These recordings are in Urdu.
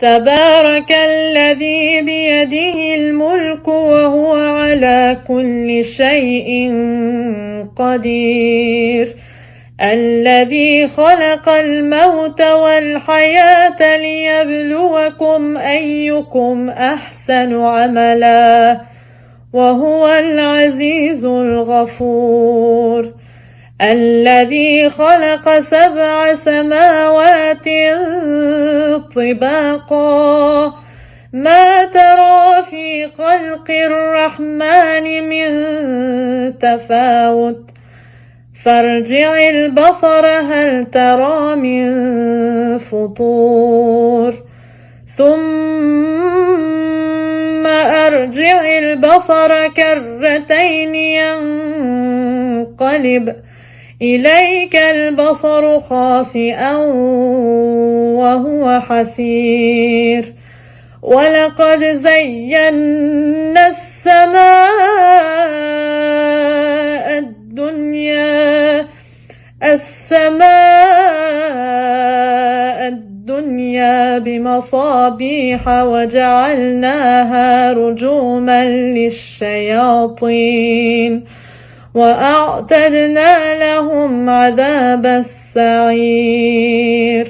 تبارك الذي بيده الملك وهو على كل شيء قدير الذي خلق الموت والحياة ليبلوكم أيكم أحسن عملا وهو العزيز الغفور الذي خلق 7 سماوات طباقا ما ترى في خلق الرحمن من تفاوت فارجع البصر هل ترى من فطور ثم أرجع البصر كرتين ينقلب إليك البصر خاسئا وهو حسير ولقد زينا السماء الدنيا بمصابيح وجعلناها رجوما للشياطين وأعتدنا لهم عذاب السعير۔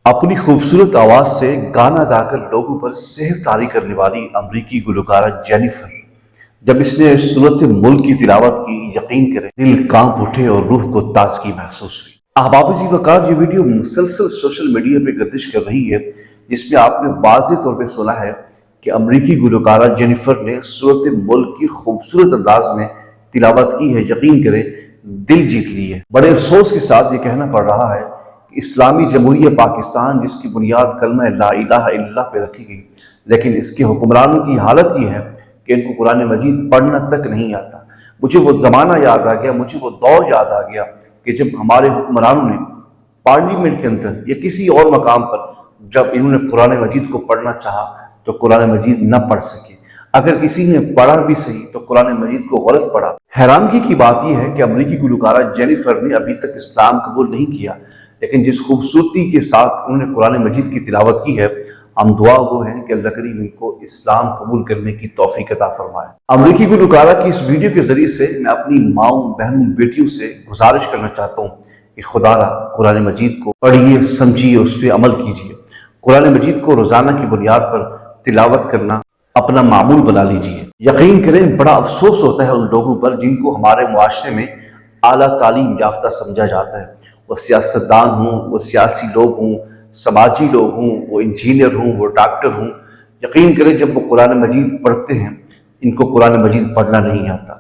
اپنی خوبصورت آواز سے گانا گا کر لوگوں پر سحر طاری کرنے والی امریکی گلوکارہ جینیفر، جب اس نے سورۃ ملک کی تلاوت کی، یقین کریں دل کانپ اٹھے اور روح کو تازگی محسوس ہوئی۔ احباب عزیز وقار، یہ ویڈیو مسلسل سوشل میڈیا پہ گردش کر رہی ہے، جس میں آپ نے واضح طور پہ سنا ہے کہ امریکی گلوکارہ جینیفر نے سورۃ ملک کی خوبصورت انداز میں تلاوت کی ہے، یقین کریں دل جیت لی ہے۔ بڑے افسوس کے ساتھ یہ کہنا پڑ رہا ہے کہ اسلامی جمہوریہ پاکستان، جس کی بنیاد کلمہ لا الہ الا اللہ پہ رکھی گئی، لیکن اس کے حکمرانوں کی حالت یہ ہے کہ ان کو قرآن مجید پڑھنا تک نہیں آتا۔ مجھے وہ زمانہ یاد آ گیا، مجھے وہ دور یاد آ گیا کہ جب ہمارے حکمرانوں نے پارلیمنٹ کے اندر یا کسی اور مقام پر جب انہوں نے قرآن مجید کو پڑھنا چاہا تو قرآن مجید نہ پڑھ سکے، اگر کسی نے پڑھا بھی صحیح تو قرآن مجید کو غلط پڑھا۔ حیرانگی کی بات یہ ہے کہ امریکی گلوکارہ جینیفر نے ابھی تک اسلام قبول نہیں کیا، لیکن جس خوبصورتی کے ساتھ انہوں نے قرآن مجید کی تلاوت کی ہے، ہم دعا گو ہیں کہ اللہ کریم ان کو اسلام قبول کرنے کی توفیق عطا فرمائے۔ امریکی گلوکارہ کی اس ویڈیو کے ذریعے سے میں اپنی ماؤں، بہنوں، بیٹیوں سے گزارش کرنا چاہتا ہوں کہ خدا را قرآن مجید کو پڑھیے، سمجھیے، اس پہ عمل کیجیے۔ قرآن مجید کو روزانہ کی بنیاد پر تلاوت کرنا اپنا معمول بنا لیجیے۔ یقین کریں بڑا افسوس ہوتا ہے ان لوگوں پر جن کو ہمارے معاشرے میں اعلیٰ تعلیم یافتہ سمجھا جاتا ہے، وہ سیاستدان ہوں، وہ سیاسی لوگ ہوں، سماجی لوگ ہوں، وہ انجینئر ہوں، وہ ڈاکٹر ہوں۔ یقین کریں جب وہ قرآن مجید پڑھتے ہیں ان کو قرآن مجید پڑھنا نہیں آتا،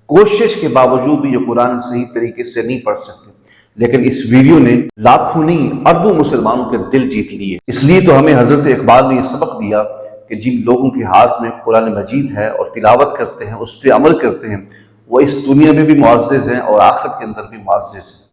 کوشش کے باوجود بھی یہ قرآن صحیح طریقے سے نہیں پڑھ سکتے، لیکن اس ویڈیو نے لاکھوں نہیں اربوں مسلمانوں کے دل جیت لیے۔ اس لیے تو ہمیں حضرت اقبال نے یہ سبق دیا کہ جن لوگوں کے ہاتھ میں قرآن مجید ہے اور تلاوت کرتے ہیں، اس پہ عمل کرتے ہیں، وہ اس دنیا میں بھی معزز ہیں اور آخرت کے اندر بھی معزز ہیں۔